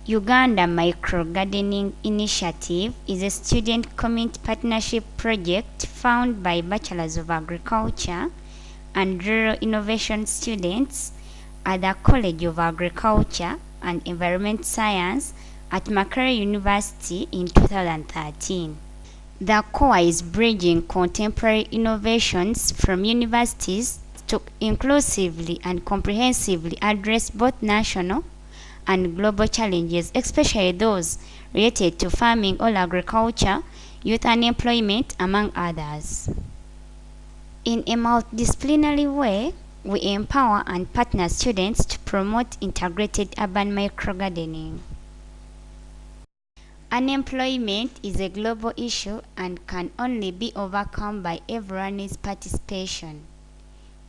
Uganda Micro Gardening Initiative is a student community partnership project founded by Bachelors of Agriculture and Rural Innovation students at the College of Agriculture and Environment Science at Makerere University in 2013. The core is bridging contemporary innovations from universities to inclusively and comprehensively address both national and global challenges, especially those related to farming or agriculture, youth unemployment, among others. In a multidisciplinary way, we empower and partner students to promote integrated urban microgardening. Unemployment is a global issue and can only be overcome by everyone's participation.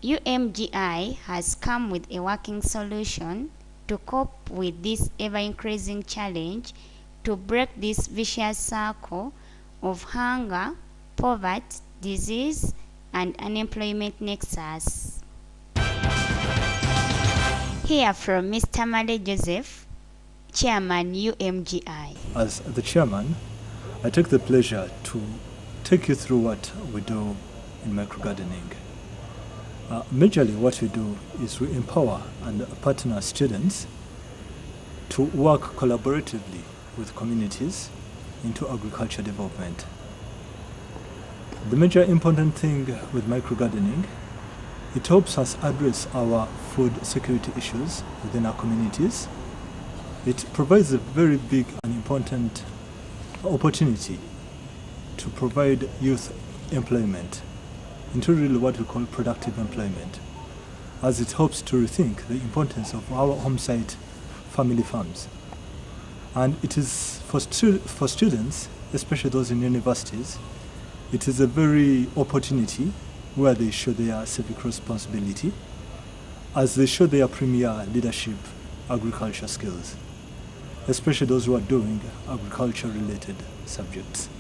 UMGI has come with a working solution to cope with this ever-increasing challenge, to break this vicious circle of hunger, poverty, disease, and unemployment nexus. Hear from Mr. Male Joseph, Chairman UMGI. As the chairman, I take the pleasure to take you through what we do in microgardening. Majorly what we do is we empower and partner students to work collaboratively with communities into agriculture development. The major important thing with microgardening, it helps us address our food security issues within our communities. It provides a very big and important opportunity to provide youth employment into really what we call productive employment, as it helps to rethink the importance of our home site family farms. And it is for students, especially those in universities, it is a very opportunity where they show their civic responsibility as they show their premier leadership agriculture skills, especially those who are doing agriculture related subjects.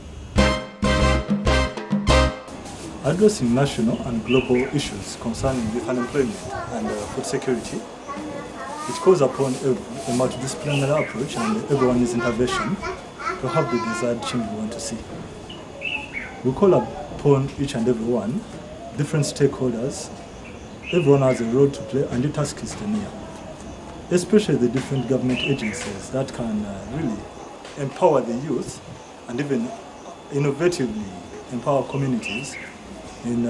Addressing national and global issues concerning youth unemployment and food security, it calls upon a multidisciplinary approach and everyone's intervention to have the desired change we want to see. We call upon each and every one, different stakeholders. Everyone has a role to play, and the task is near, especially the different government agencies that can really empower the youth and even innovatively empower communities in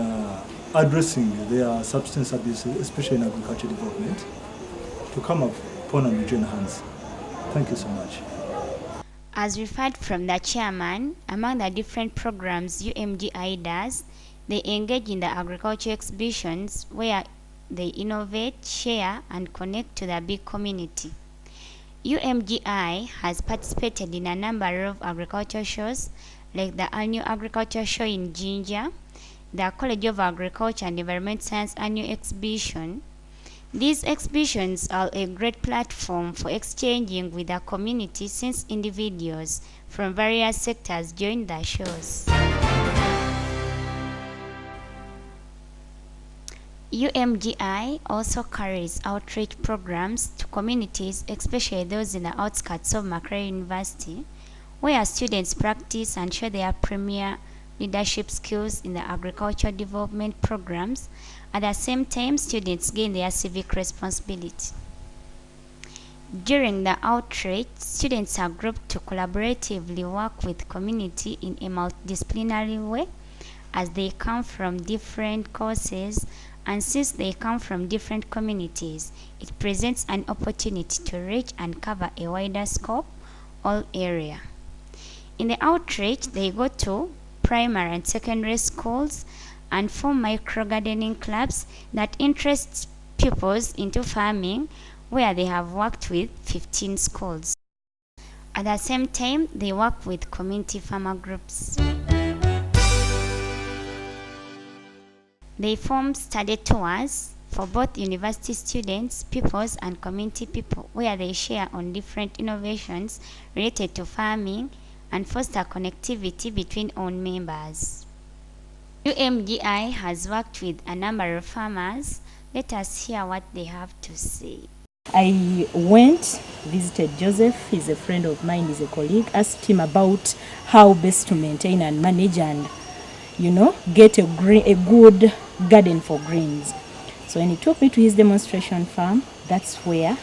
addressing their substance abuse, especially in agriculture development, to come upon and join hands. Thank you so much. As referred from the chairman, among the different programs UMGI does, they engage in the agriculture exhibitions where they innovate, share, and connect to the big community. UMGI has participated in a number of agriculture shows, like the annual agriculture show in Jinja, the College of Agriculture and Environment Science annual exhibition. These exhibitions are a great platform for exchanging with the community, since individuals from various sectors join the shows. UMGI also carries outreach programs to communities, especially those in the outskirts of Makerere University, where students practice and show their premier leadership skills in the agricultural development programs. At the same time, students gain their civic responsibility. During the outreach, students are grouped to collaboratively work with community in a multidisciplinary way, as they come from different courses, and since they come from different communities, it presents an opportunity to reach and cover a wider scope, all area. In the outreach, they go to primary and secondary schools and form micro-gardening clubs that interest pupils into farming, where they have worked with 15 schools. At the same time, they work with community farmer groups. They form study tours for both university students, pupils, and community people, where they share on different innovations related to farming and foster connectivity between own members. UMGI has worked with a number of farmers. Let us hear what they have to say. I went, visited Joseph. He's a friend of mine, he's a colleague. Asked him about how best to maintain and manage and, get a good garden for greens. So when he took me to his demonstration farm, that's where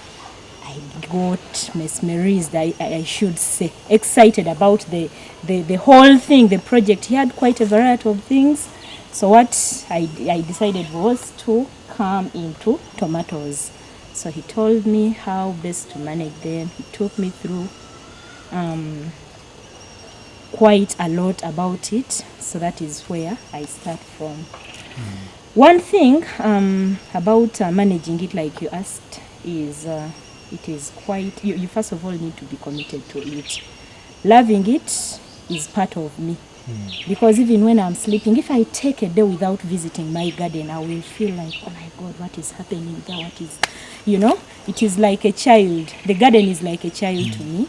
I got mesmerized, I should say, excited about the whole thing, the project. He had quite a variety of things. So what I decided was to come into tomatoes. So he told me how best to manage them. He took me through quite a lot about it. So that is where I start from. One thing about managing it, like you asked, is it is quite, you first of all need to be committed to it. Loving it is part of me. Because even when I'm sleeping, if I take a day without visiting my garden, I will feel like, oh my God, what is happening there? What is, it is like a child. The garden is like a child to me.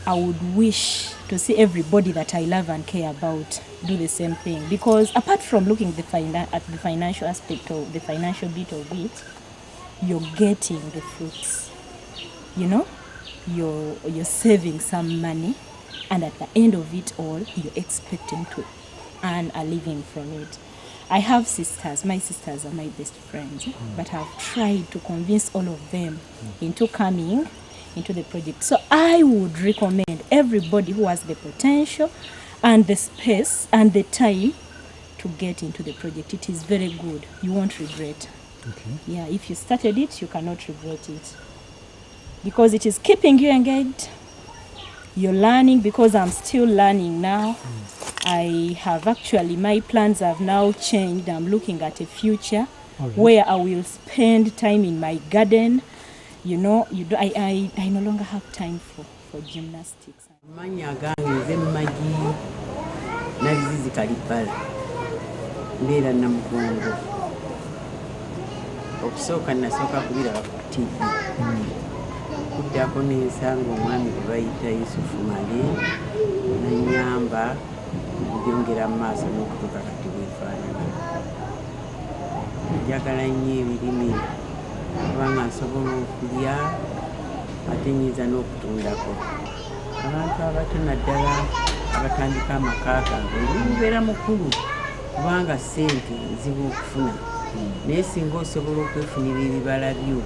I would wish to see everybody that I love and care about do the same thing. Because apart from looking at the financial aspect of the financial bit of it, you're getting the fruits. You're saving some money. And at the end of it all, you're expecting to earn a living from it. I have sisters. My sisters are my best friends. But I've tried to convince all of them into coming into the project. So I would recommend everybody who has the potential and the space and the time to get into the project. It is very good. You won't regret. Okay. Yeah, if you started it, you cannot regret it. Because it is keeping you engaged. You're learning, because I'm still learning now. I have actually, my plans have now changed. I'm looking at a future where I will spend time in my garden. I no longer have time for gymnastics. Manya gange ze magi na zizi kalipala mbera na mugongo okusooka nasooka kubira ku TV kuddako n'ensanga omwami gwe bayita Yusufu Mali nanyamba byongera mu maaso n'okutuuka kati bwefaanana. Njagala nnyo ebirime kubanga nsobola okulya ate nnyinza n'okutundako. Abantu abato naddala abatandika amaka gaabwe mubeera mukulu kubanga ssente nzibu okufuna, naye singa osobola okwefunira ebibala byo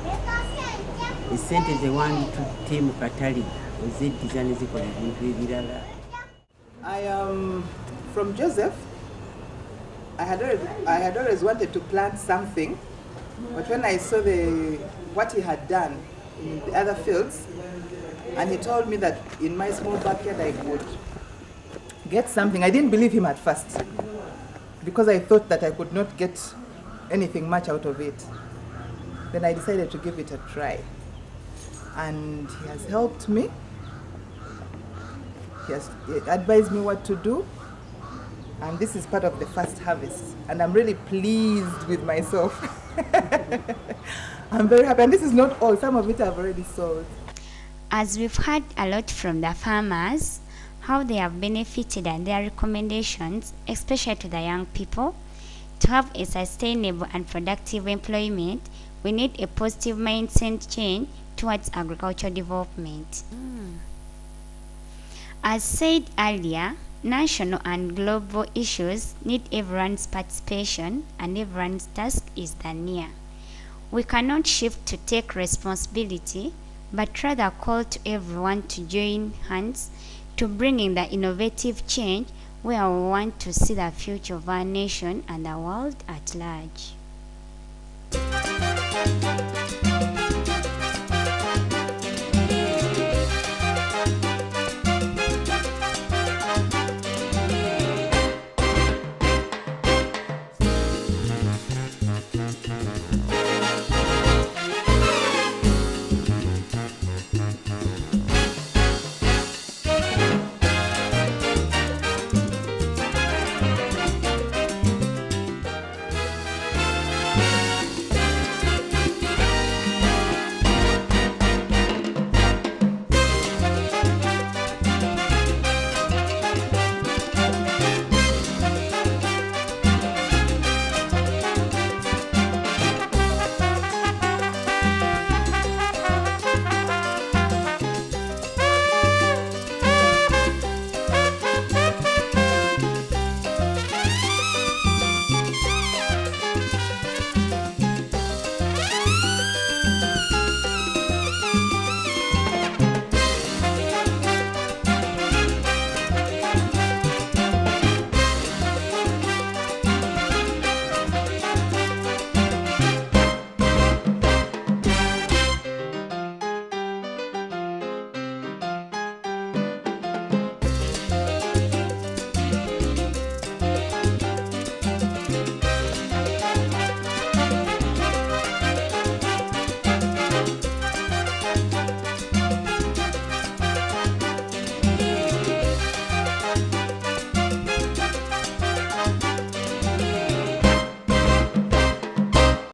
essente ze wanditutte mu katale ozeddiza ne zikola ebintu ebirala. I am from Joseph. I had always wanted to plant something, but when I saw what he had done in the other fields, and he told me that in my small backyard I could get something, I didn't believe him at first because I thought that I could not get anything much out of it. Then I decided to give it a try, and he has helped me. He has advised me what to do, and this is part of the first harvest, and I'm really pleased with myself. I'm very happy, and this is not all. Some of it I've already sold. As we've heard a lot from the farmers, how they have benefited and their recommendations, especially to the young people, to have a sustainable and productive employment, we need a positive mindset change towards agricultural development. As said earlier, national and global issues need everyone's participation, and everyone's task is the near. We cannot shift to take responsibility, but rather call to everyone to join hands to bring in the innovative change where we want to see the future of our nation and the world at large.